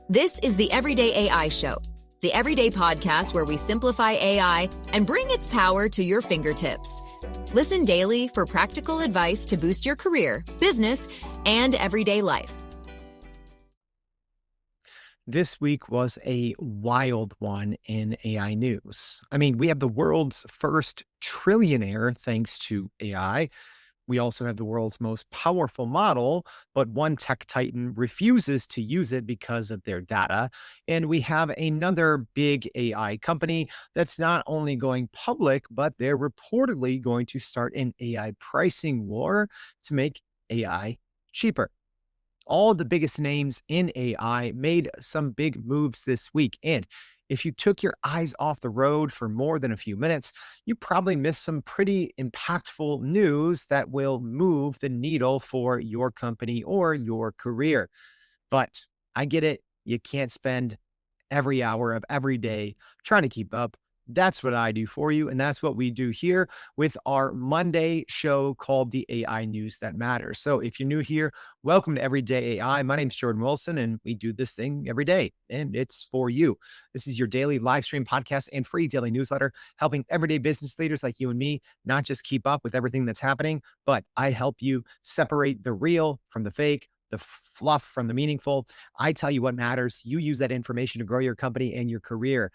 This is the Everyday AI Show, the everyday podcast where we simplify AI and bring its power to your fingertips. Listen daily for practical advice to boost your career, business, and everyday life. This week was a wild one in AI news. I mean, we have the world's first trillionaire thanks to AI. We also have the world's most powerful model, but one tech titan refuses to use it because of their data. And we have another big AI company that's not only going public, but they're reportedly going to start an AI pricing war to make AI cheaper. All the biggest names in AI made some big moves this week. And if you took your eyes off the road for more than a few minutes, you probably missed some pretty impactful news that will move the needle for your company or your career. But I get it. You can't spend every hour of every day trying to keep up. That's what I do for you. And that's what we do here with our Monday show called the AI News That Matters. So if you're new here, welcome to Everyday AI. My name's Jordan Wilson, and we do this thing every day, and it's for you. This is your daily live stream podcast and free daily newsletter, helping everyday business leaders like you and me not just keep up with everything that's happening, but I help you separate the real from the fake, the fluff from the meaningful. I tell you what matters. You use that information to grow your company and your career.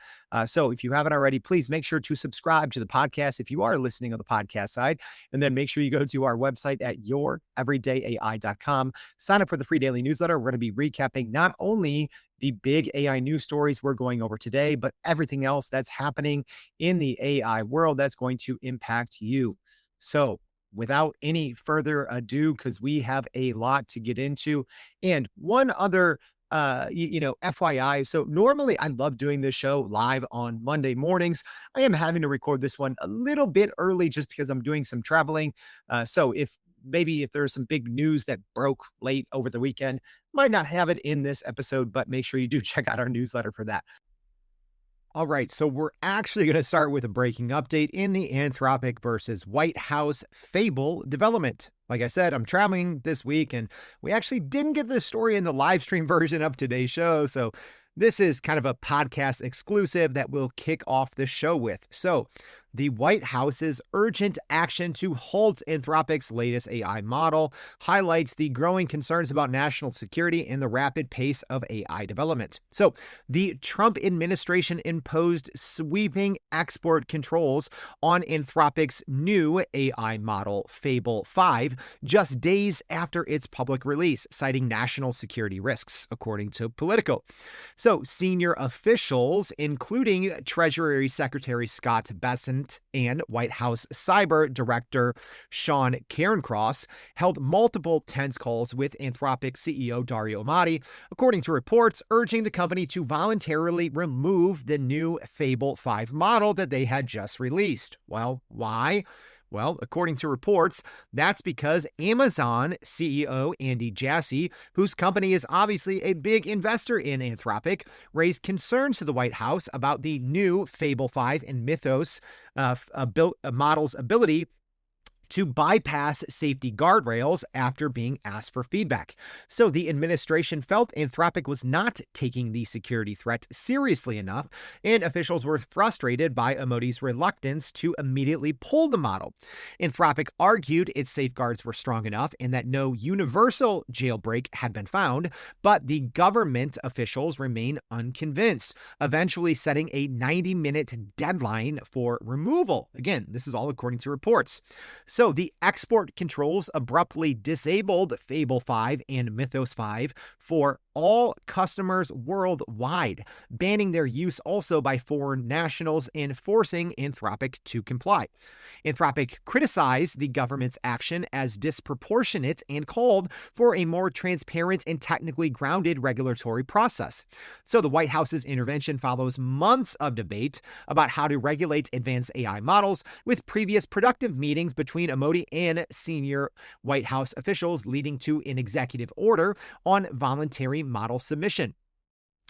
So if you haven't already, please make sure to subscribe to the podcast if you are listening on the podcast side. And then make sure you go to our website at youreverydayai.com. Sign up for the free daily newsletter. We're going to be recapping not only the big AI news stories we're going over today, but everything else that's happening in the AI world that's going to impact you. So without any further ado, because we have a lot to get into. And one other, FYI. So normally I love doing this show live on Monday mornings. I am having to record this one a little bit early just because I'm doing some traveling. So if there's some big news that broke late over the weekend, might not have it in this episode, but make sure you do check out our newsletter for that. All right, so we're actually going to start with a breaking update in the Anthropic versus White House Fable development. Like I said, I'm traveling this week, and we actually didn't get this story in the live stream version of today's show, so this is kind of a podcast exclusive that we'll kick off the show with. So the White House's urgent action to halt Anthropic's latest AI model highlights the growing concerns about national security and the rapid pace of AI development. So the Trump administration imposed sweeping export controls on Anthropic's new AI model, Fable 5, just days after its public release, citing national security risks, according to Politico. So senior officials, including Treasury Secretary Scott Bessent and White House Cyber Director Sean Cairncross, held multiple tense calls with Anthropic CEO Dario Amati, according to reports, urging the company to voluntarily remove the new Fable 5 model that they had just released. Well, why? Well, according to reports, that's because Amazon CEO Andy Jassy, whose company is obviously a big investor in Anthropic, raised concerns to the White House about the new Fable 5 and Mythos model's ability to bypass safety guardrails after being asked for feedback. So the administration felt Anthropic was not taking the security threat seriously enough, and officials were frustrated by Amati's reluctance to immediately pull the model. Anthropic argued its safeguards were strong enough and that no universal jailbreak had been found, but the government officials remain unconvinced, eventually setting a 90-minute deadline for removal. Again, this is all according to reports. So the export controls abruptly disabled Fable 5 and Mythos 5 for all customers worldwide, banning their use also by foreign nationals and forcing Anthropic to comply. Anthropic criticized the government's action as disproportionate and called for a more transparent and technically grounded regulatory process. So the White House's intervention follows months of debate about how to regulate advanced AI models, with previous productive meetings between Amati and senior White House officials leading to an executive order on voluntary model submission.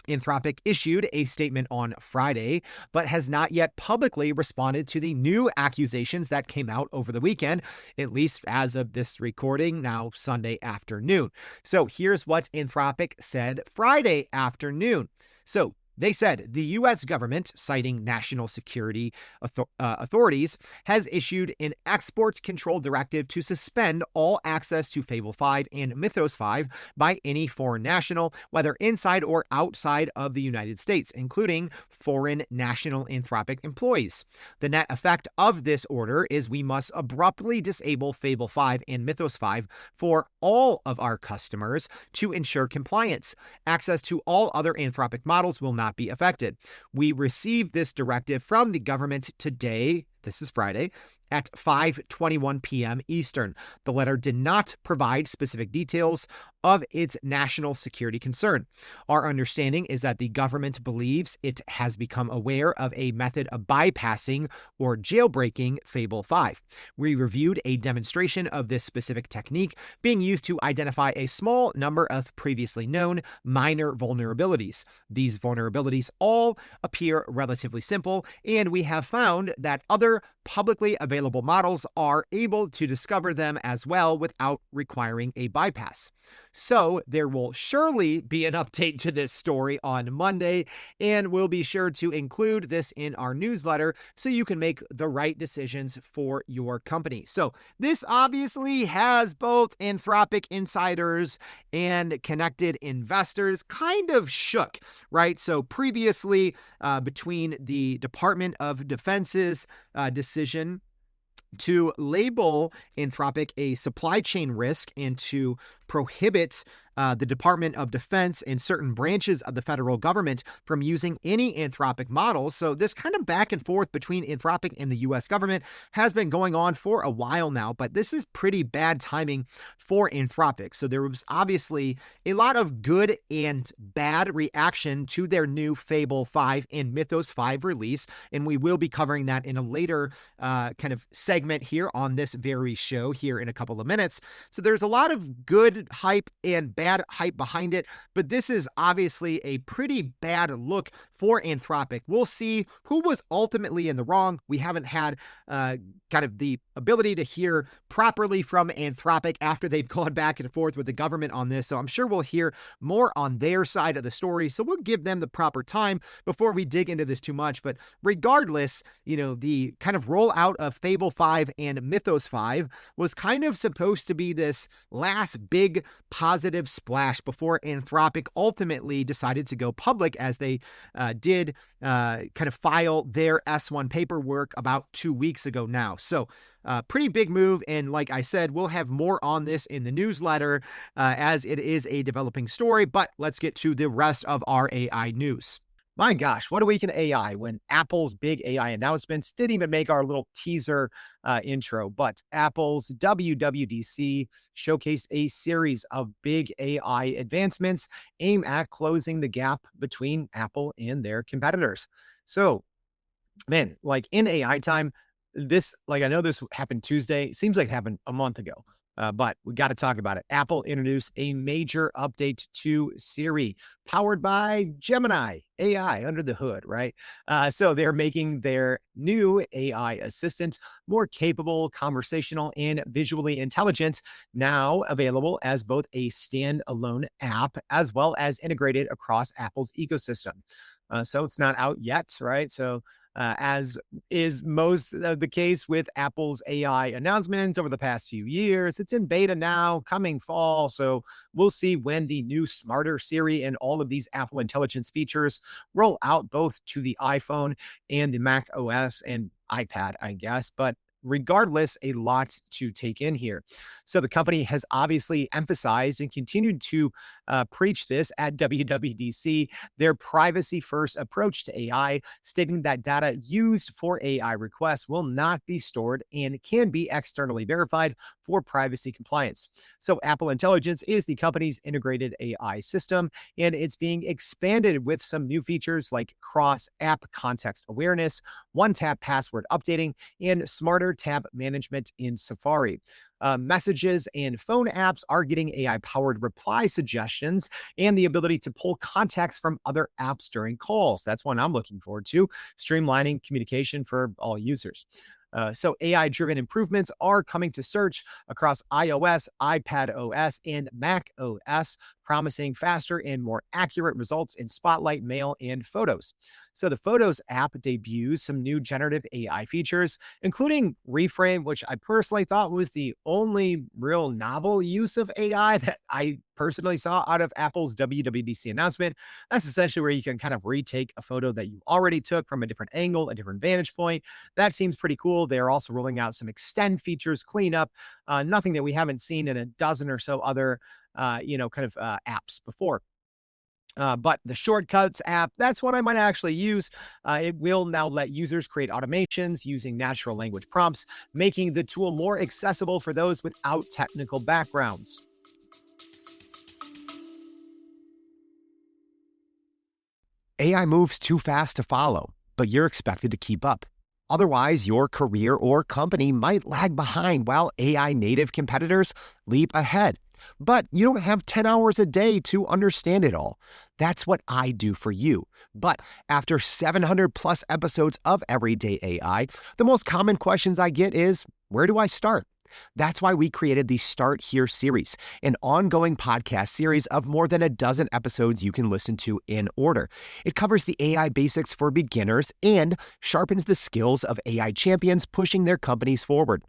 Anthropic issued a statement on Friday, but has not yet publicly responded to the new accusations that came out over the weekend, at least as of this recording, now Sunday afternoon. So here's what Anthropic said Friday afternoon. So they said the U.S. government, citing national security authorities, has issued an export control directive to suspend all access to Fable 5 and Mythos 5 by any foreign national, whether inside or outside of the United States, including foreign national Anthropic employees. The net effect of this order is we must abruptly disable Fable 5 and Mythos 5 for all of our customers to ensure compliance. Access to all other Anthropic models will not be affected. We received this directive from the government today, this is Friday, at 5:21 p.m. Eastern. The letter did not provide specific details of its national security concern. Our understanding is that the government believes it has become aware of a method of bypassing or jailbreaking Fable 5. We reviewed a demonstration of this specific technique being used to identify a small number of previously known minor vulnerabilities. These vulnerabilities all appear relatively simple, and we have found that other publicly available models are able to discover them as well without requiring a bypass. So there will surely be an update to this story on Monday, and we'll be sure to include this in our newsletter so you can make the right decisions for your company. So this obviously has both Anthropic insiders and connected investors kind of shook, right? So previously, between the Department of Defense's decision to label Anthropic a supply chain risk and to prohibit the Department of Defense and certain branches of the federal government from using any Anthropic models. So this kind of back and forth between Anthropic and the U.S. government has been going on for a while now, but this is pretty bad timing for Anthropic. So there was obviously a lot of good and bad reaction to their new Fable 5 and Mythos 5 release, and we will be covering that in a later kind of segment here on this very show here in a couple of minutes. So there's a lot of good hype and bad hype behind it, but this is obviously a pretty bad look for Anthropic. We'll see who was ultimately in the wrong. We haven't had kind of the ability to hear properly from Anthropic after they've gone back and forth with the government on this, so I'm sure we'll hear more on their side of the story, so we'll give them the proper time before we dig into this too much. But regardless, you know, the kind of rollout of Fable 5 and Mythos 5 was kind of supposed to be this last big positive splash before Anthropic ultimately decided to go public, as they did kind of file their S1 paperwork about 2 weeks ago now. So pretty big move. And like I said, we'll have more on this in the newsletter as it is a developing story. But let's get to the rest of our AI news. My gosh, what a week in AI when Apple's big AI announcements didn't even make our little teaser intro, but Apple's WWDC showcased a series of big AI advancements aimed at closing the gap between Apple and their competitors. So, man, like in AI time, this, like I know this happened Tuesday, seems like it happened a month ago. But we got to talk about it. Apple introduced a major update to Siri, powered by Gemini AI under the hood, right? So they're making their new AI assistant more capable, conversational, and visually intelligent, now available as both a standalone app as well as integrated across Apple's ecosystem. So it's not out yet, right? So as is most of the case with Apple's AI announcements over the past few years, it's in beta now, coming fall. So we'll see when the new smarter Siri and all of these Apple Intelligence features roll out both to the iPhone and the Mac OS and iPad, I guess. But regardless, a lot to take in here. So the company has obviously emphasized and continued to preach this at WWDC, their privacy-first approach to AI, stating that data used for AI requests will not be stored and can be externally verified for privacy compliance. So Apple Intelligence is the company's integrated AI system, and it's being expanded with some new features like cross-app context awareness, one-tap password updating, and smarter better tab management in Safari. Messages and phone apps are getting AI-powered reply suggestions and the ability to pull contacts from other apps during calls. That's one I'm looking forward to, streamlining communication for all users. So AI-driven improvements are coming to search across iOS, iPad OS, and Mac OS, promising faster and more accurate results in Spotlight, Mail, and Photos. So the Photos app debuts some new generative AI features, including Reframe, which I personally thought was the only real novel use of AI that I personally saw out of Apple's WWDC announcement. That's essentially where you can kind of retake a photo that you already took from a different angle, a different vantage point. That seems pretty cool. They're also rolling out some extend features, cleanup, nothing that we haven't seen in a dozen or so other, apps before. But the Shortcuts app, that's what I might actually use. It will now let users create automations using natural language prompts, making the tool more accessible for those without technical backgrounds. AI moves too fast to follow, but you're expected to keep up. Otherwise, your career or company might lag behind while AI native competitors leap ahead. But you don't have 10 hours a day to understand it all. That's what I do for you. But after 700 plus episodes of Everyday AI, the most common questions I get is, where do I start? That's why we created the Start Here series, an ongoing podcast series of more than a dozen episodes you can listen to in order. It covers the AI basics for beginners and sharpens the skills of AI champions pushing their companies forward.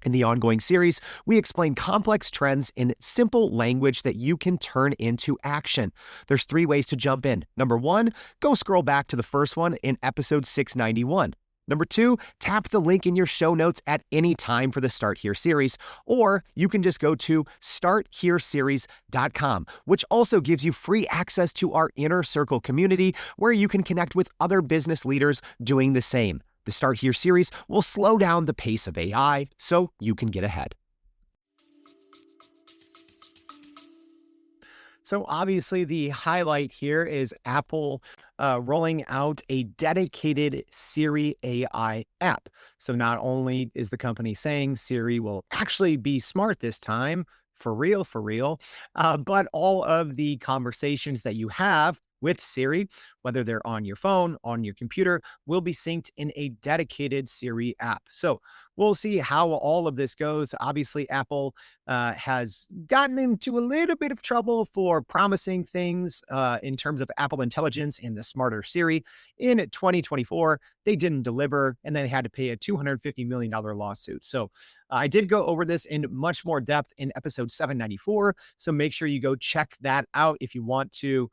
In the ongoing series, we explain complex trends in simple language that you can turn into action. There's 3 ways to jump in. Number 1, go scroll back to the first one in episode 691. Number 2, tap the link in your show notes at any time for the Start Here series, or you can just go to starthereseries.com, which also gives you free access to our Inner Circle community where you can connect with other business leaders doing the same. The Start Here series will slow down the pace of AI so you can get ahead. So obviously the highlight here is Apple rolling out a dedicated Siri AI app. So not only is the company saying Siri will actually be smart this time, for real, but all of the conversations that you have with Siri, whether they're on your phone, on your computer, will be synced in a dedicated Siri app. So we'll see how all of this goes. Obviously, Apple has gotten into a little bit of trouble for promising things in terms of Apple Intelligence and the smarter Siri. In 2024, they didn't deliver, and they had to pay a $250 million lawsuit. So I did go over this in much more depth in episode 794. So make sure you go check that out if you want to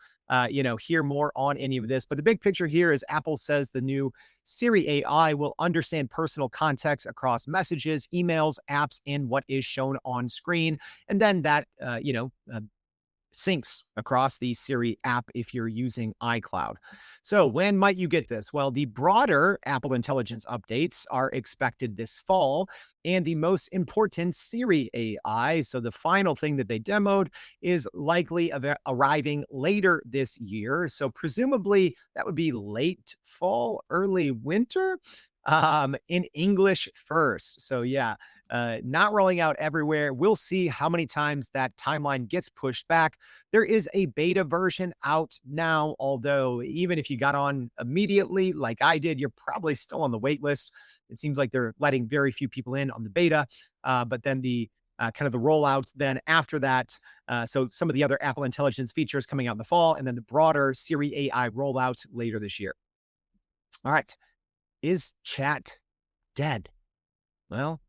hear more on any of this. But the big picture here is Apple says the new Siri AI will understand personal context across messages, emails, apps, and what is shown on screen. And then that, syncs across the Siri app if you're using iCloud. So when might you get this? Well, the broader Apple Intelligence updates are expected this fall, and the most important Siri AI, so the final thing that they demoed, is likely arriving later this year. So presumably that would be late fall, early winter, in English first. So yeah, not rolling out everywhere. We'll see how many times that timeline gets pushed back. There is a beta version out now, although even if you got on immediately, like I did, you're probably still on the wait list. It seems like they're letting very few people in on the beta, but then the kind of the rollouts then after that. So some of the other Apple Intelligence features coming out in the fall, and then the broader Siri AI rollout later this year. All right. Is chat dead? Well,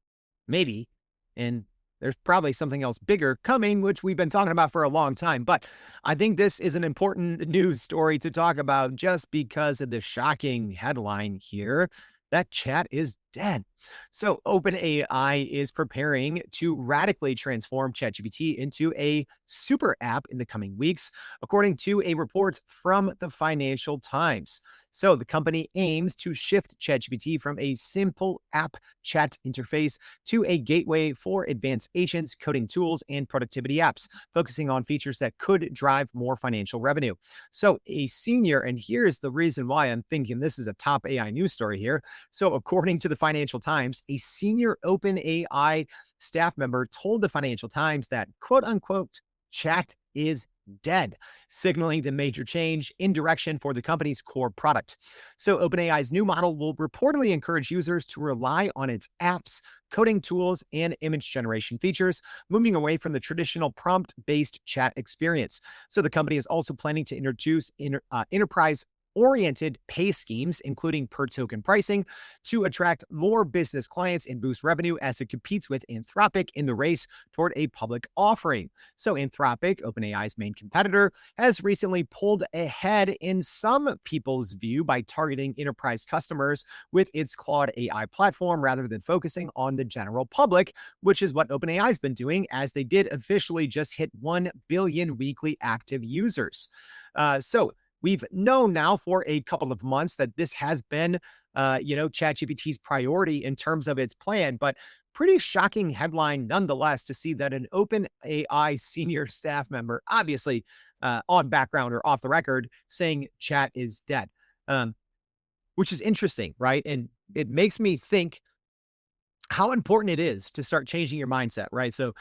maybe. And there's probably something else bigger coming, which we've been talking about for a long time. But I think this is an important news story to talk about just because of the shocking headline here that chat is dead. So OpenAI is preparing to radically transform ChatGPT into a super app in the coming weeks, according to a report from the Financial Times. So the company aims to shift ChatGPT from a simple app chat interface to a gateway for advanced agents, coding tools, and productivity apps, focusing on features that could drive more financial revenue. So and here's the reason why I'm thinking this is a top AI news story here. So according to the Financial Times, a senior OpenAI staff member told the Financial Times that, quote unquote, chat is dead, signaling the major change in direction for the company's core product. So, OpenAI's new model will reportedly encourage users to rely on its apps, coding tools, and image generation features, moving away from the traditional prompt based chat experience. So, the company is also planning to introduce enterprise oriented pay schemes, including per token pricing, to attract more business clients and boost revenue as it competes with Anthropic in the race toward a public offering. So, Anthropic, OpenAI's main competitor, has recently pulled ahead in some people's view by targeting enterprise customers with its Claude AI platform rather than focusing on the general public, which is what OpenAI's been doing, as they did officially just hit 1 billion weekly active users. So, we've known now for a couple of months that this has been, ChatGPT's priority in terms of its plan, but pretty shocking headline nonetheless to see that an OpenAI senior staff member, obviously on background or off the record, saying chat is dead, which is interesting, right? And it makes me think how important it is to start changing your mindset, right? So,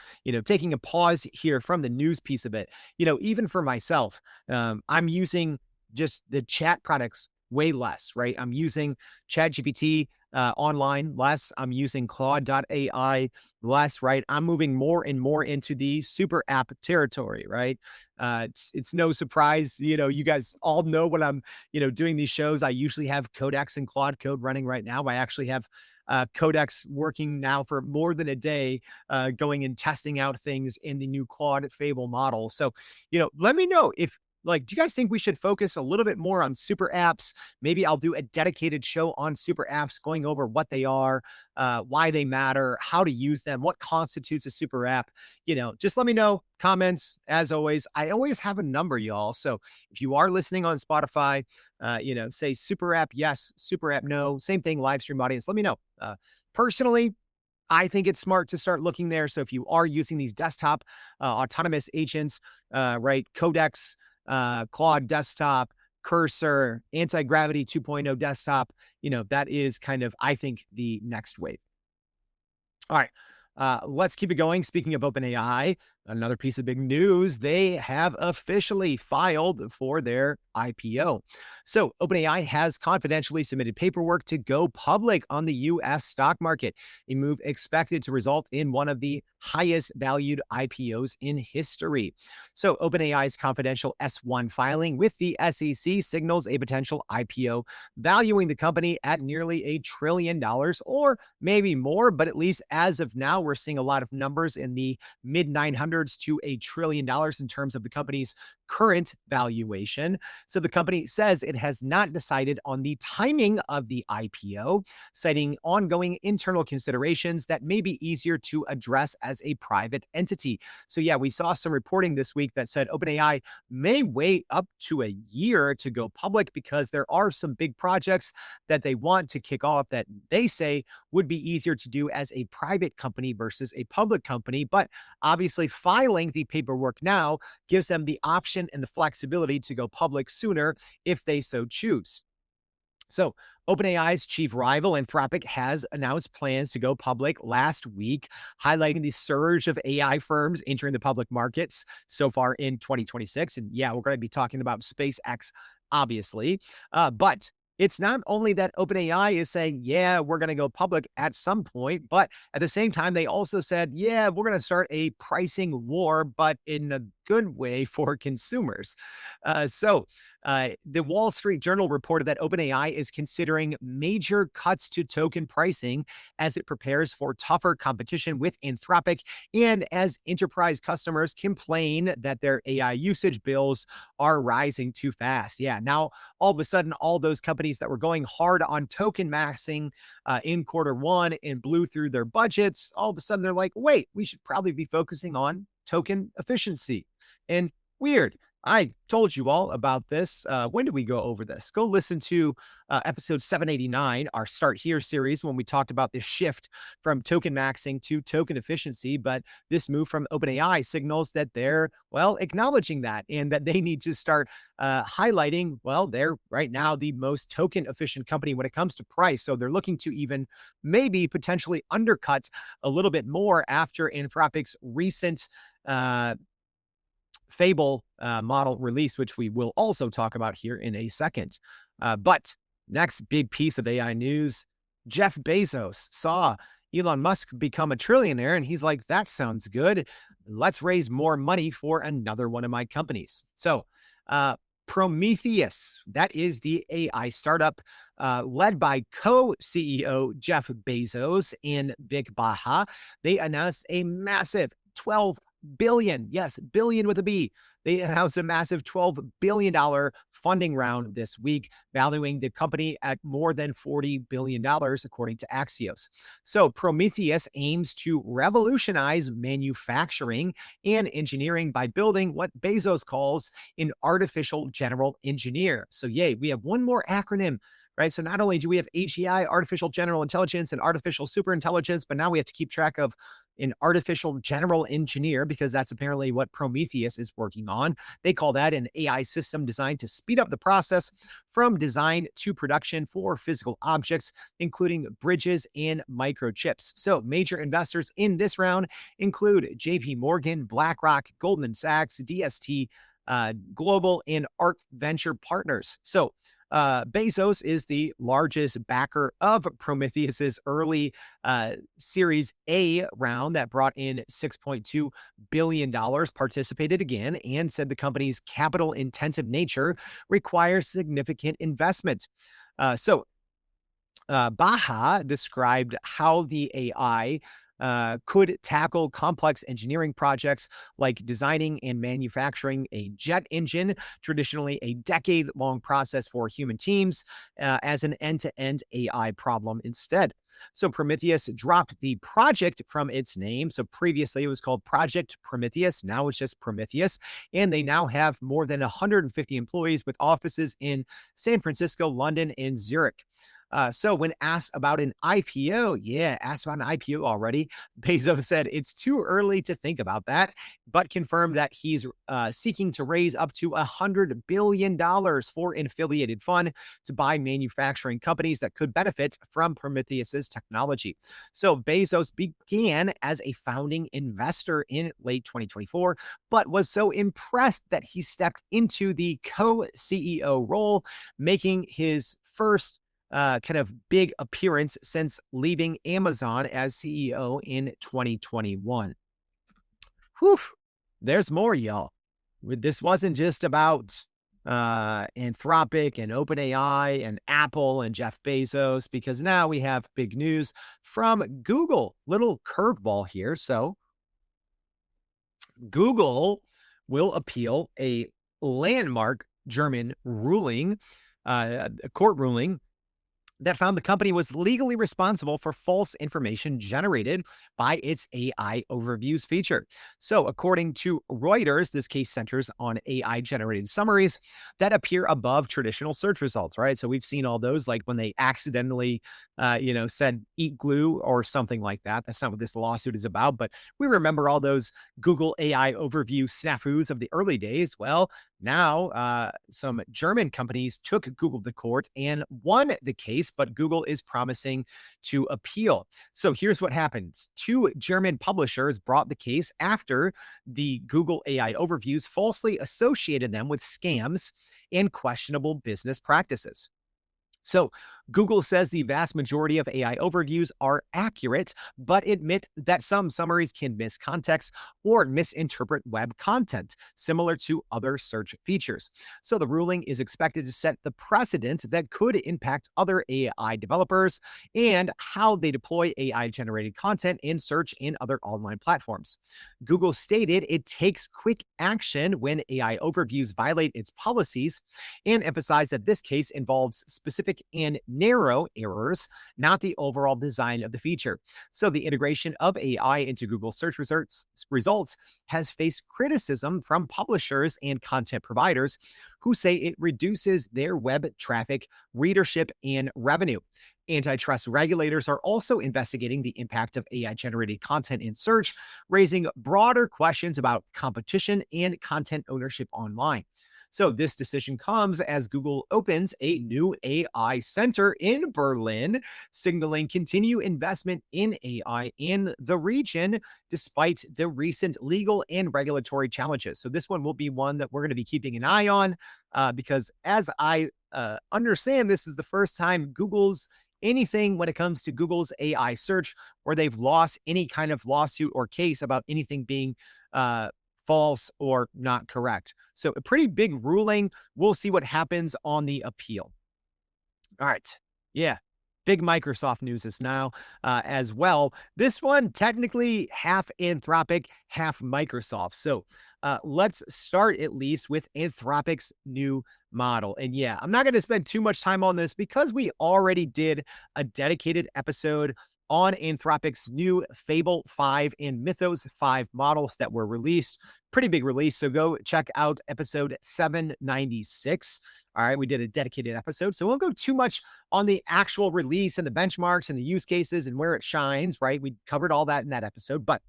taking a pause here from the news piece of it, even for myself, I'm using just the chat products way less, right? I'm using ChatGPT online less. I'm using Claude.ai less, right? I'm moving more and more into the super app territory, right? It's no surprise, you guys all know when I'm, doing these shows, I usually have Codex and Claude Code running right now. I actually have Codex working now for more than a day, going and testing out things in the new Claude Fable model. So, let me know if, do you guys think we should focus a little bit more on super apps? Maybe I'll do a dedicated show on super apps, going over what they are, why they matter, how to use them, what constitutes a super app. Just let me know. Comments, as always. I always have a number, y'all. So if you are listening on Spotify, say super app yes, super app no. Same thing, live stream audience. Let me know. Personally, I think it's smart to start looking there. So if you are using these desktop autonomous agents, right, Codex, Claude desktop, Cursor, anti-gravity 2.0 desktop, that is kind of, I think, the next wave. All right. Let's keep it going. Speaking of OpenAI, another piece of big news, they have officially filed for their IPO. So OpenAI has confidentially submitted paperwork to go public on the US stock market, a move expected to result in one of the highest valued IPOs in history. So OpenAI's confidential S1 filing with the SEC signals a potential IPO, valuing the company at nearly $1 trillion or maybe more, but at least as of now, we're seeing a lot of numbers in the mid 900s to $1 trillion in terms of the company's current valuation. So the company says it has not decided on the timing of the IPO, citing ongoing internal considerations that may be easier to address as a private entity. So yeah, we saw some reporting this week that said OpenAI may wait up to a year to go public because there are some big projects that they want to kick off that they say would be easier to do as a private company versus a public company. But obviously, filing the paperwork now gives them the option and the flexibility to go public sooner if they so choose. So OpenAI's chief rival, Anthropic, has announced plans to go public last week, highlighting the surge of AI firms entering the public markets so far in 2026. And yeah, we're going to be talking about SpaceX, obviously. But it's not only that OpenAI is saying, yeah, we're going to go public at some point, but at the same time, they also said, yeah, we're going to start a pricing war, but in a good way for consumers. The Wall Street Journal reported that OpenAI is considering major cuts to token pricing as it prepares for tougher competition with Anthropic and as enterprise customers complain that their AI usage bills are rising too fast. Yeah, now all of a sudden, all those companies that were going hard on token maxing in Q1 and blew through their budgets, all of a sudden they're like, wait, we should probably be focusing on token efficiency. And weird. I told you all about this. When did we go over this? Go listen to episode 789, our Start Here series, when we talked about this shift from token maxing to token efficiency. But this move from OpenAI signals that they're, well, acknowledging that and that they need to start highlighting, well, they're right now the most token efficient company when it comes to price. So they're looking to even maybe potentially undercut a little bit more after Anthropic's recent Fable model release, which we will also talk about here in a second. But next big piece of AI news, Jeff Bezos saw Elon Musk become a trillionaire, and he's like, that sounds good. Let's raise more money for another one of my companies. So Prometheus, that is the AI startup led by co-CEO Jeff Bezos and Vic Baha. They announced a massive 12 billion. Yes, billion with a B. They announced a massive $12 billion funding round this week, valuing the company at more than $40 billion, according to Axios. So Prometheus aims to revolutionize manufacturing and engineering by building what Bezos calls an artificial general engineer. So yay, we have one more acronym. Right. So not only do we have AGI, artificial general intelligence, and artificial superintelligence, but now we have to keep track of an artificial general engineer because that's apparently what Prometheus is working on. They call that an AI system designed to speed up the process from design to production for physical objects, including bridges and microchips. So major investors in this round include JP Morgan, BlackRock, Goldman Sachs, DST, Global, and ARC Venture Partners. So Bezos is the largest backer of Prometheus's early Series A round that brought in $6.2 billion, participated again, and said the company's capital-intensive nature requires significant investment. Baha described how the AI could tackle complex engineering projects like designing and manufacturing a jet engine, traditionally a decade-long process for human teams, as an end-to-end AI problem instead. So Prometheus dropped the project from its name. So previously it was called Project Prometheus. Now it's just Prometheus. And they now have more than 150 employees with offices in San Francisco, London, and Zurich. So when asked about an IPO, asked about an IPO already, Bezos said it's too early to think about that, but confirmed that he's seeking to raise up to $100 billion for an affiliated fund to buy manufacturing companies that could benefit from Prometheus's technology. So Bezos began as a founding investor in late 2024, but was so impressed that he stepped into the co-CEO role, making his first kind of big appearance since leaving Amazon as CEO in 2021. Whew, there's more, y'all. This wasn't just about Anthropic and OpenAI and Apple and Jeff Bezos, because now we have big news from Google. Little curveball here. So Google will appeal a landmark German ruling, a court ruling that found the company was legally responsible for false information generated by its AI overviews feature. So according to Reuters, this case centers on AI-generated summaries that appear above traditional search results, right? So we've seen all those, like when they accidentally, said eat glue or something like that. That's not what this lawsuit is about, but we remember all those Google AI overview snafus of the early days. Well, now, some German companies took Google to court and won the case, but Google is promising to appeal. So here's what happens. Two German publishers brought the case after the Google AI overviews falsely associated them with scams and questionable business practices. So Google says the vast majority of AI overviews are accurate, but admit that some summaries can miss context or misinterpret web content, similar to other search features. So the ruling is expected to set the precedent that could impact other AI developers and how they deploy AI-generated content in search and other online platforms. Google stated it takes quick action when AI overviews violate its policies and emphasized that this case involves specific specific and narrow errors, not the overall design of the feature. So the integration of AI into Google search results has faced criticism from publishers and content providers who say it reduces their web traffic, readership, and revenue. Antitrust regulators are also investigating the impact of AI generated content in search, raising broader questions about competition and content ownership online. So, this decision comes as Google opens a new AI center in Berlin, signaling continued investment in AI in the region, despite the recent legal and regulatory challenges. So, this one will be one that we're going to be keeping an eye on because, as I understand, this is the first time Google's anything when it comes to Google's AI search where they've lost any kind of lawsuit or case about anything being false or not correct. So a pretty big ruling. We'll see what happens on the appeal. All right. Yeah. Big Microsoft news is now as well. This one technically half Anthropic, half Microsoft. So let's start at least with Anthropic's new model. And yeah, I'm not going to spend too much time on this because we already did a dedicated episode on Anthropic's new Fable 5 and Mythos 5 models that were released. Pretty big release. So go check out episode 796. All right. We did a dedicated episode. So we won't go too much on the actual release and the benchmarks and the use cases and where it shines, right? We covered all that in that episode, but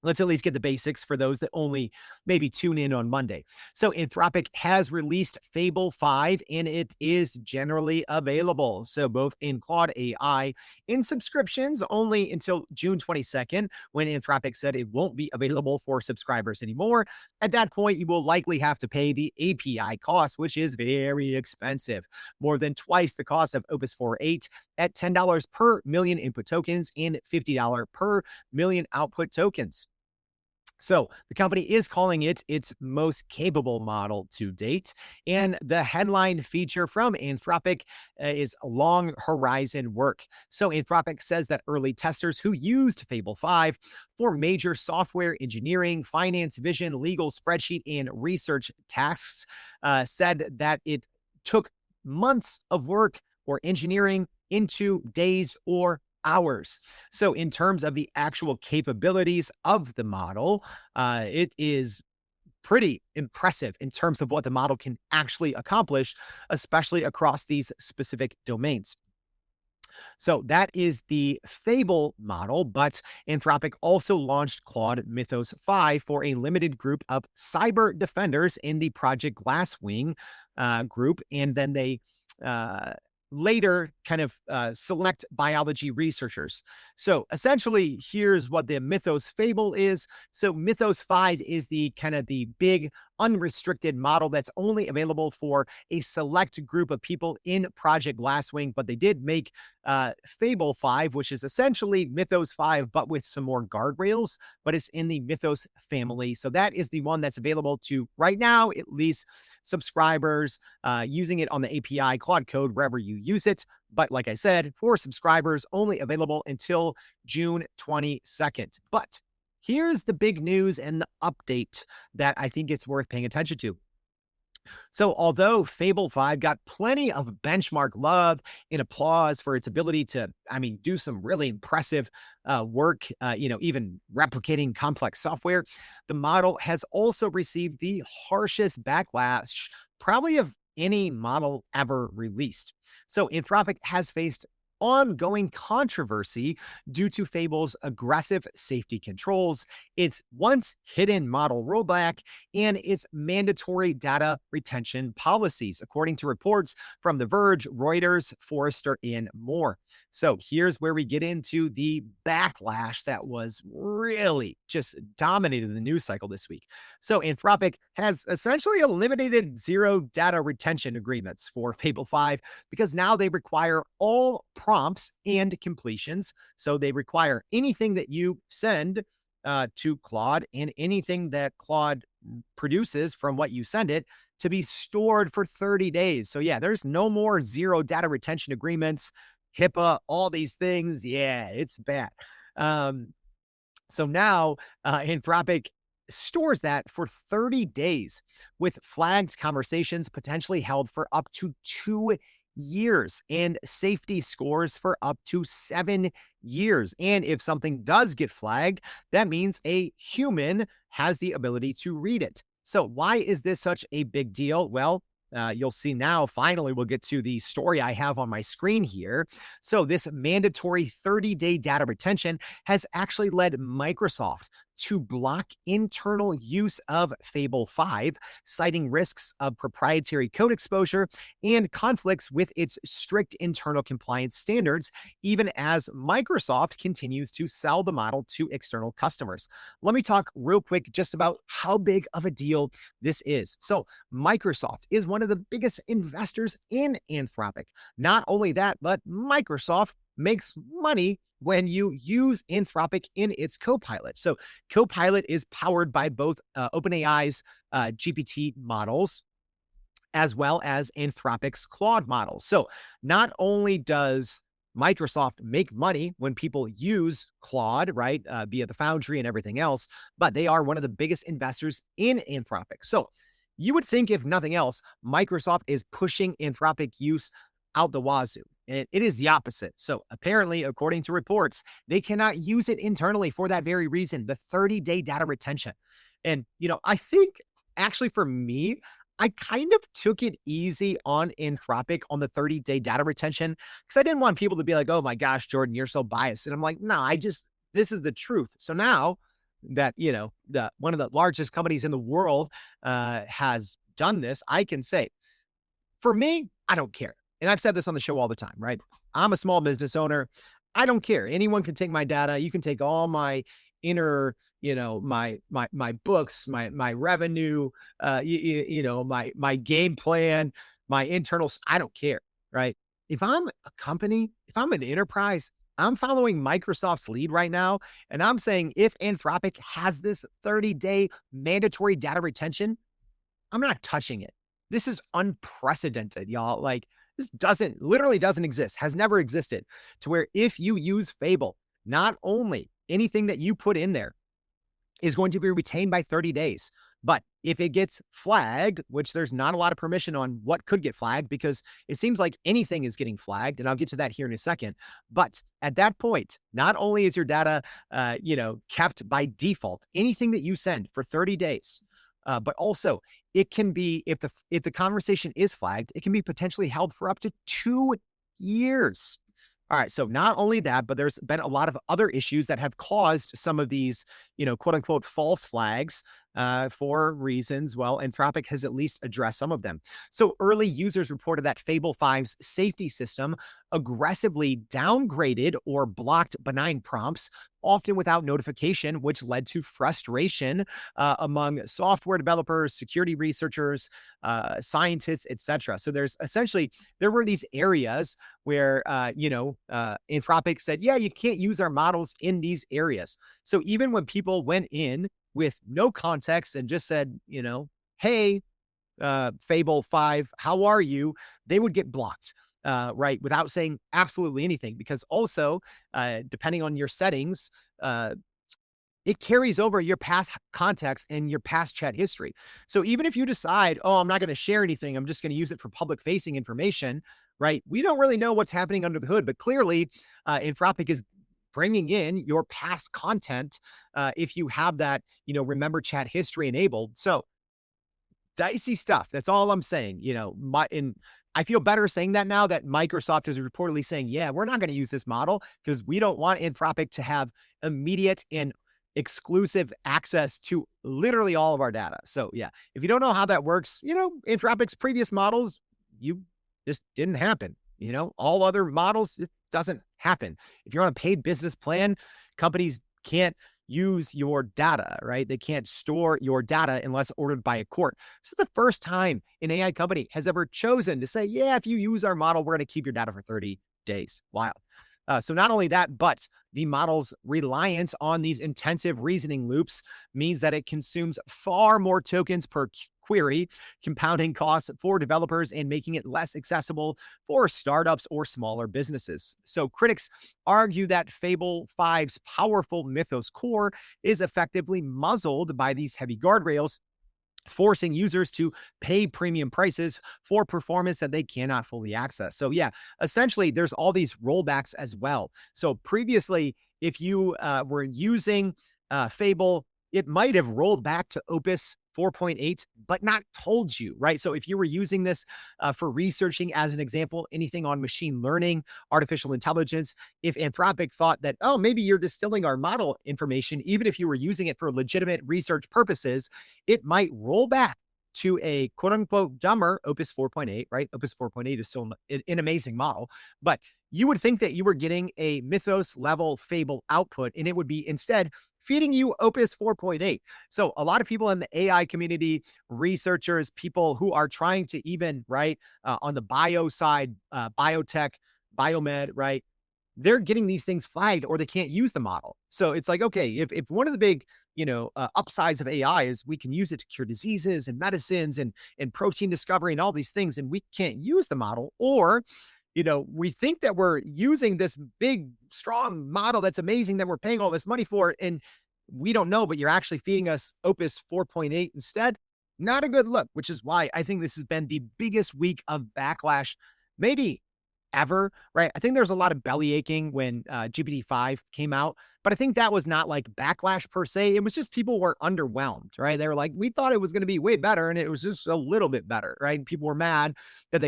let's at least get the basics for those that only maybe tune in on Monday. So Anthropic has released Fable 5 and it is generally available. So both in Claude AI in subscriptions only until June 22nd, when Anthropic said it won't be available for subscribers anymore. At that point, you will likely have to pay the API cost, which is very expensive, more than twice the cost of Opus 4.8 at $10 per million input tokens and $50 per million output tokens. So the company is calling it its most capable model to date. And the headline feature from Anthropic is long horizon work. So Anthropic says that early testers who used Fable 5 for major software engineering, finance, vision, legal, spreadsheet, and research tasks said that it took months of work or engineering into days or hours. So in terms of the actual capabilities of the model, it is pretty impressive in terms of what the model can actually accomplish, especially across these specific domains. So that is the Fable model, but Anthropic also launched Claude Mythos 5 for a limited group of cyber defenders in the Project Glasswing group. And then they later kind of select biology researchers. So essentially, here's what the Mythos Fable is. So Mythos 5 is the kind of the big unrestricted model that's only available for a select group of people in Project Glasswing, but they did make Fable 5, which is essentially Mythos 5, but with some more guardrails, but it's in the Mythos family. So that is the one that's available to right now, at least subscribers using it on the API Claude Code, wherever you use it. But like I said, for subscribers, only available until June 22nd. But here's the big news and the update that I think it's worth paying attention to. So although Fable 5 got plenty of benchmark love and applause for its ability to, do some really impressive work, even replicating complex software, the model has also received the harshest backlash probably of any model ever released. So Anthropic has faced ongoing controversy due to Fable's aggressive safety controls, its once hidden model rollback, and its mandatory data retention policies, according to reports from The Verge, Reuters, Forrester, and more. So here's where we get into the backlash that was really just dominated the news cycle this week. So Anthropic has essentially eliminated zero data retention agreements for Fable 5 because now they require all prompts and completions. So they require anything that you send to Claude and anything that Claude produces from what you send it to be stored for 30 days. So yeah, there's no more zero data retention agreements, HIPAA, all these things. Yeah, it's bad. So now Anthropic stores that for 30 days with flagged conversations potentially held for up to 2 years and safety scores for up to 7 years. And if something does get flagged, that means a human has the ability to read it. So why is this such a big deal? Well, you'll see now, finally, we'll get to the story I have on my screen here. So this mandatory 30-day data retention has actually led Microsoft to block internal use of Fable 5, citing risks of proprietary code exposure and conflicts with its strict internal compliance standards, even as Microsoft continues to sell the model to external customers. Let me talk real quick just about how big of a deal this is. So Microsoft is one of the biggest investors in Anthropic. Not only that, but Microsoft makes money when you use Anthropic in its Copilot. So Copilot is powered by both OpenAI's GPT models as well as Anthropic's Claude models. So not only does Microsoft make money when people use Claude, right, via the Foundry and everything else, but they are one of the biggest investors in Anthropic. So you would think, if nothing else, Microsoft is pushing Anthropic use out the wazoo. And it is the opposite. So apparently, according to reports, they cannot use it internally for that very reason, the 30-day data retention. And, I think actually for me, I kind of took it easy on Anthropic on the 30-day data retention because I didn't want people to be like, oh my gosh, Jordan, you're so biased. And I'm like, no, this is the truth. So now that, one of the largest companies in the world has done this, I can say, for me, I don't care. And I've said this on the show all the time, right? I'm a small business owner. I don't care. Anyone can take my data. You can take all my inner, my books, my revenue, my game plan, my internals. I don't care, right? If I'm a company, if I'm an enterprise, I'm following Microsoft's lead right now. And I'm saying if Anthropic has this 30-day mandatory data retention, I'm not touching it. This is unprecedented, y'all. Like, this literally doesn't exist, has never existed, to where if you use Fable, not only anything that you put in there is going to be retained by 30 days, but if it gets flagged, which there's not a lot of permission on what could get flagged because it seems like anything is getting flagged, and I'll get to that here in a second. But at that point, not only is your data, kept by default, anything that you send for 30 days, but also it can be, if the conversation is flagged, it can be potentially held for up to 2 years. All right. So not only that, but there's been a lot of other issues that have caused some of these, quote unquote, false flags for reasons. Well, Anthropic has at least addressed some of them. So early users reported that Fable 5's safety system aggressively downgraded or blocked benign prompts, often without notification, which led to frustration among software developers, security researchers, scientists, etc. So there were these areas where, Anthropic said, yeah, you can't use our models in these areas. So even when people went in with no context and just said, hey, Fable 5, how are you? They would get blocked. Right, without saying absolutely anything, because also, depending on your settings, it carries over your past context and your past chat history. So even if you decide, oh, I'm not going to share anything, I'm just going to use it for public facing information, right? We don't really know what's happening under the hood, but clearly Anthropic is bringing in your past content if you have that, remember chat history enabled. So dicey stuff. That's all I'm saying. I feel better saying that now that Microsoft is reportedly saying, yeah, we're not going to use this model because we don't want Anthropic to have immediate and exclusive access to literally all of our data. So yeah, if you don't know how that works, Anthropic's previous models, you just didn't happen. All other models, it doesn't happen. If you're on a paid business plan, companies can't use your data, right? They can't store your data unless ordered by a court. This is the first time an AI company has ever chosen to say, yeah, if you use our model, we're going to keep your data for 30 days. Wild. So not only that, but the model's reliance on these intensive reasoning loops means that it consumes far more tokens per query, compounding costs for developers and making it less accessible for startups or smaller businesses. So critics argue that Fable 5's powerful Mythos core is effectively muzzled by these heavy guardrails, forcing users to pay premium prices for performance that they cannot fully access. So yeah, essentially there's all these rollbacks as well. So previously, if you were using Fable, it might have rolled back to Opus 4.8, but not told you, right? So if you were using this for researching, as an example, anything on machine learning, artificial intelligence, if Anthropic thought that, oh, maybe you're distilling our model information, even if you were using it for legitimate research purposes, it might roll back to a quote unquote dumber Opus 4.8, right? Opus 4.8 is still an amazing model, but you would think that you were getting a Mythos level Fable output, and it would be instead feeding you Opus 4.8. So a lot of people in the AI community, researchers, people who are trying to even, right, on the bio side, biotech, biomed, right, they're getting these things flagged or they can't use the model. So it's like, okay, if one of the big, upsides of AI is we can use it to cure diseases and medicines and protein discovery and all these things, and we can't use the model, or we think that we're using this big, strong model that's amazing that we're paying all this money for, and we don't know, but you're actually feeding us Opus 4.8 instead. Not a good look, which is why I think this has been the biggest week of backlash, maybe ever, right? I think there's a lot of belly aching when GPT-5 came out, but I think that was not like backlash per se. It was just people were underwhelmed, right? They were like, we thought it was going to be way better, and it was just a little bit better, right? And people were mad that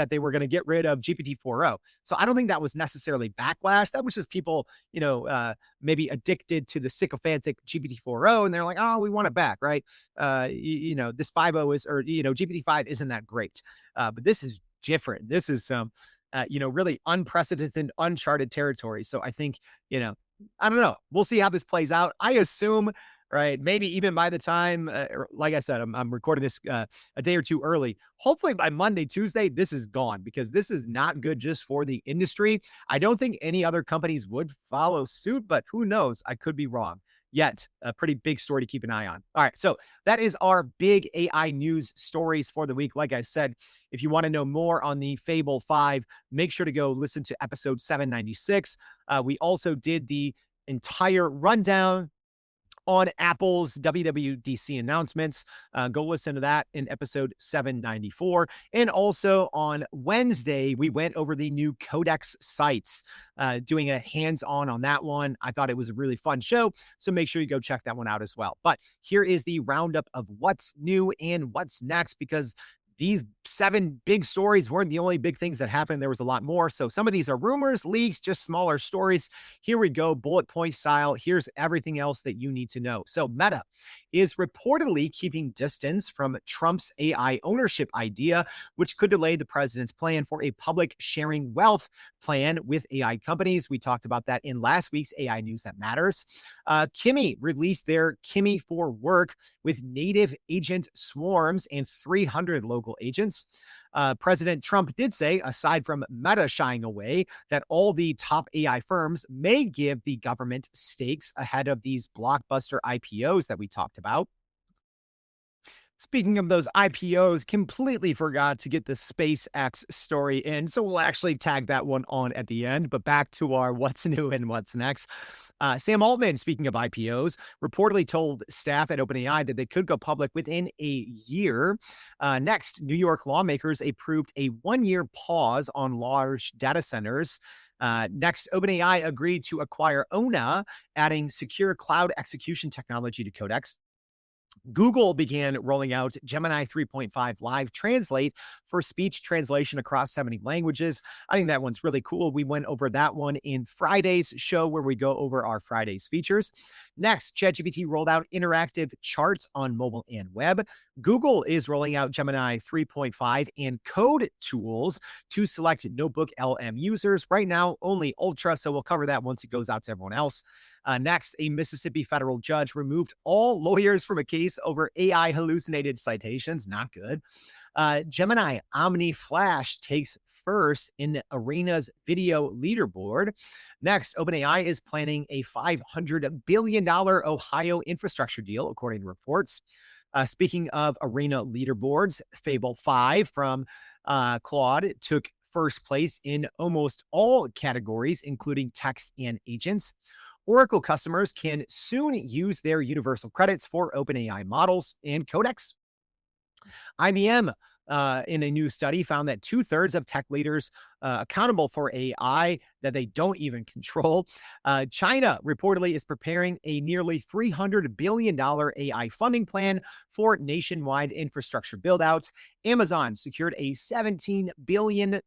they were going to get rid of GPT 4.0. So I don't think that was necessarily backlash. That was just people, maybe addicted to the sycophantic GPT 4.0, and they're like, oh, we want it back, right? This 5.0 GPT-5 isn't that great, but this is different. This is some really unprecedented, uncharted territory. So I think, I don't know. We'll see how this plays out. I assume, right, maybe even by the time, like I said, I'm recording this a day or two early. Hopefully by Monday, Tuesday, this is gone, because this is not good just for the industry. I don't think any other companies would follow suit, but who knows? I could be wrong. Yet a pretty big story to keep an eye on. All right, so that is our big AI news stories for the week. Like I said, if you want to know more on the Fable 5, make sure to go listen to episode 796. We also did the entire rundown on Apple's WWDC announcements. Go listen to that in episode 794. And also on Wednesday, we went over the new Codex sites, doing a hands-on on that one. I thought it was a really fun show, so make sure you go check that one out as well. But here is the roundup of what's new and what's next, because these 7 big stories weren't the only big things that happened. There was a lot more. So some of these are rumors, leaks, just smaller stories. Here we go, bullet point style. Here's everything else that you need to know. So Meta is reportedly keeping distance from Trump's AI ownership idea, which could delay the president's plan for a public sharing wealth plan with AI companies. We talked about that in last week's AI News That Matters. Kimi released their Kimi for Work with native agent swarms and 300 local agents. President Trump did say, aside from Meta shying away, that all the top AI firms may give the government stakes ahead of these blockbuster IPOs that we talked about. Speaking of those IPOs, completely forgot to get the SpaceX story in, so we'll actually tag that one on at the end. But back to our what's new and what's next. Sam Altman, speaking of IPOs, reportedly told staff at OpenAI that they could go public within a year. Next, New York lawmakers approved a 1-year pause on large data centers. Next, OpenAI agreed to acquire Ona, adding secure cloud execution technology to Codex. Google began rolling out Gemini 3.5 Live Translate for speech translation across 70 languages. I think that one's really cool. We went over that one in Friday's show, where we go over our Friday's features. Next, ChatGPT rolled out interactive charts on mobile and web. Google is rolling out Gemini 3.5 and code tools to select notebook LM users. Right now, only Ultra, so we'll cover that once it goes out to everyone else. Next, a Mississippi federal judge removed all lawyers from a case over AI hallucinated citations. Not good. Gemini Omni Flash takes first in Arena's video leaderboard. Next, OpenAI is planning a $500 billion Ohio infrastructure deal, according to reports. Speaking of Arena leaderboards, Fable 5 from Claude took first place in almost all categories, including text and agents. Oracle customers can soon use their universal credits for OpenAI models and Codex. IBM, in a new study, found that two-thirds of tech leaders accountable for AI that they don't even control. China reportedly is preparing a nearly $300 billion AI funding plan for nationwide infrastructure buildouts. Amazon secured a $17 billion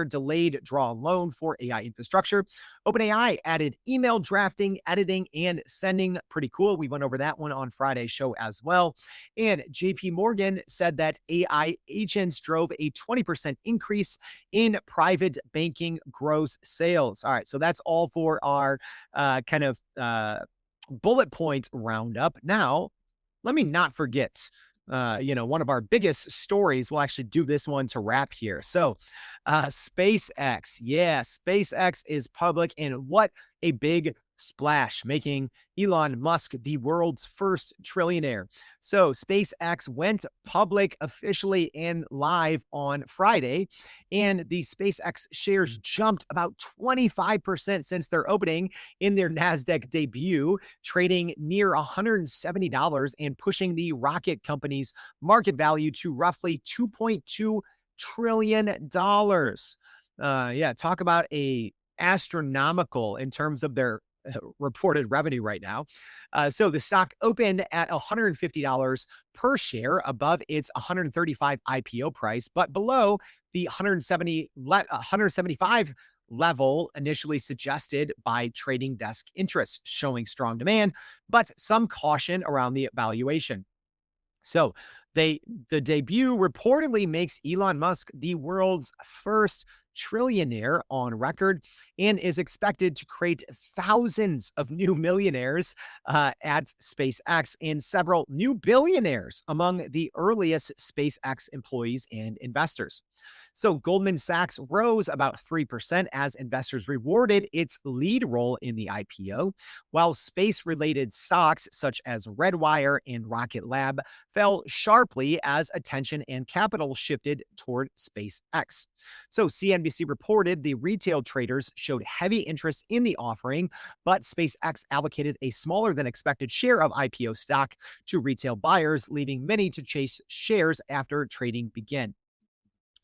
delayed draw loan for AI infrastructure. OpenAI added email drafting, editing, and sending. Pretty cool. We went over that one on Friday's show as well. And JP Morgan said that AI agents drove a 20% increase in private banking gross sales. All right, so that's all for our kind of bullet point roundup. Now, let me not forget, one of our biggest stories. We'll actually do this one to wrap here. So, SpaceX. Yeah, SpaceX is public, and what a big splash, making Elon Musk the world's first trillionaire. So SpaceX went public officially and live on Friday, and the SpaceX shares jumped about 25% since their opening in their NASDAQ debut, trading near $170 and pushing the rocket company's market value to roughly $2.2 trillion. Yeah, talk about a astronomical in terms of their reported revenue right now. So the stock opened at $150 per share, above its 135 IPO price, but below the 175 level initially suggested by trading desk interest, showing strong demand, but some caution around the valuation. So the debut reportedly makes Elon Musk the world's first trillionaire on record and is expected to create thousands of new millionaires at SpaceX and several new billionaires among the earliest SpaceX employees and investors. So Goldman Sachs rose about 3% as investors rewarded its lead role in the IPO, while space-related stocks such as Redwire and Rocket Lab fell sharply as attention and capital shifted toward SpaceX. So CNBC reported the retail traders showed heavy interest in the offering, but SpaceX allocated a smaller than expected share of IPO stock to retail buyers, leaving many to chase shares after trading began.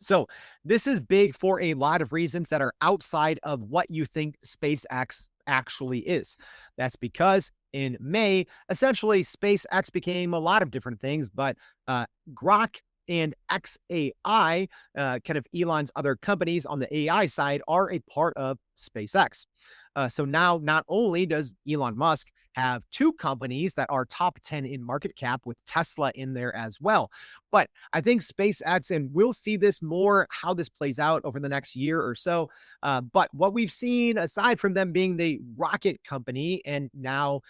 So this is big for a lot of reasons that are outside of what you think SpaceX actually is. That's because in May, essentially SpaceX became a lot of different things, but Grok and XAI, kind of Elon's other companies on the AI side, are a part of SpaceX. So now not only does Elon Musk have two companies that are top 10 in market cap with Tesla in there as well, but I think SpaceX, and we'll see this more how this plays out over the next year or so. But what we've seen, aside from them being the rocket company and now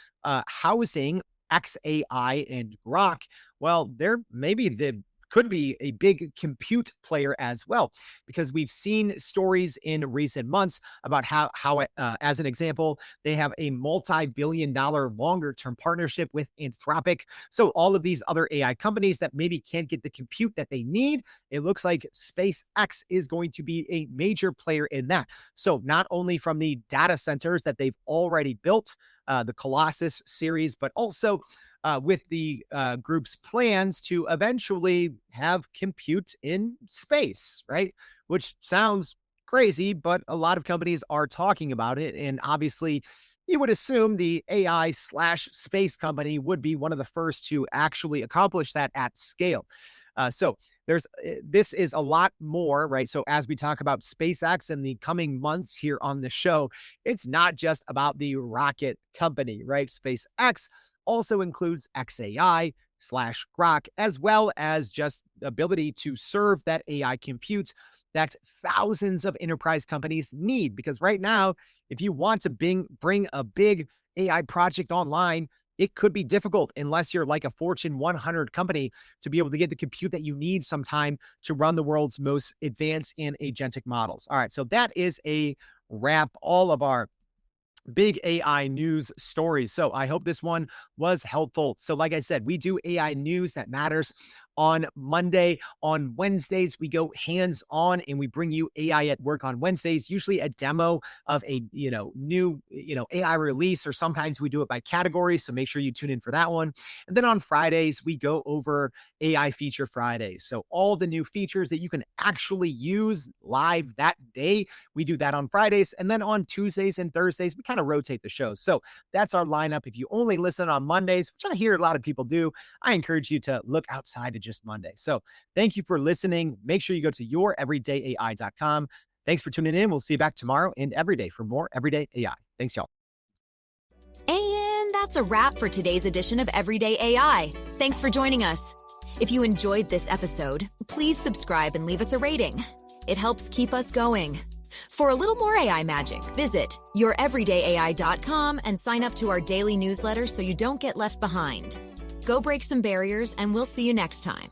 housing XAI and Grok, well, they're maybe the could be a big compute player as well, because we've seen stories in recent months about how as an example, they have a multi-billion-dollar longer-term partnership with Anthropic. So all of these other AI companies that maybe can't get the compute that they need, it looks like SpaceX is going to be a major player in that. So not only from the data centers that they've already built, the Colossus series, but also with the group's plans to eventually have compute in space, right? Which sounds crazy, but a lot of companies are talking about it. And obviously, you would assume the AI/space company would be one of the first to actually accomplish that at scale. So this is a lot more, right? So as we talk about SpaceX in the coming months here on the show, it's not just about the rocket company, right? SpaceX also includes XAI/Grok, as well as just the ability to serve that AI compute that thousands of enterprise companies need. Because right now, if you want to bring a big AI project online, it could be difficult unless you're like a Fortune 100 company to be able to get the compute that you need sometime to run the world's most advanced and agentic models. All right, so that is a wrap. All of our big AI news stories. So I hope this one was helpful. So like I said, we do AI news that matters on Monday. On Wednesdays, we go hands-on and we bring you AI at work on Wednesdays, usually a demo of a new AI release, or sometimes we do it by category. So make sure you tune in for that one. And then on Fridays, we go over AI Feature Fridays. So all the new features that you can actually use live that day, we do that on Fridays. And then on Tuesdays and Thursdays, we kind of rotate the shows. So that's our lineup. If you only listen on Mondays, which I hear a lot of people do, I encourage you to look outside of just Monday. So thank you for listening. Make sure you go to youreverydayai.com. Thanks for tuning in. We'll see you back tomorrow and every day for more Everyday AI. Thanks, y'all. And that's a wrap for today's edition of Everyday AI. Thanks for joining us. If you enjoyed this episode, please subscribe and leave us a rating. It helps keep us going. For a little more AI magic, visit youreverydayai.com and sign up to our daily newsletter so you don't get left behind. Go break some barriers, and we'll see you next time.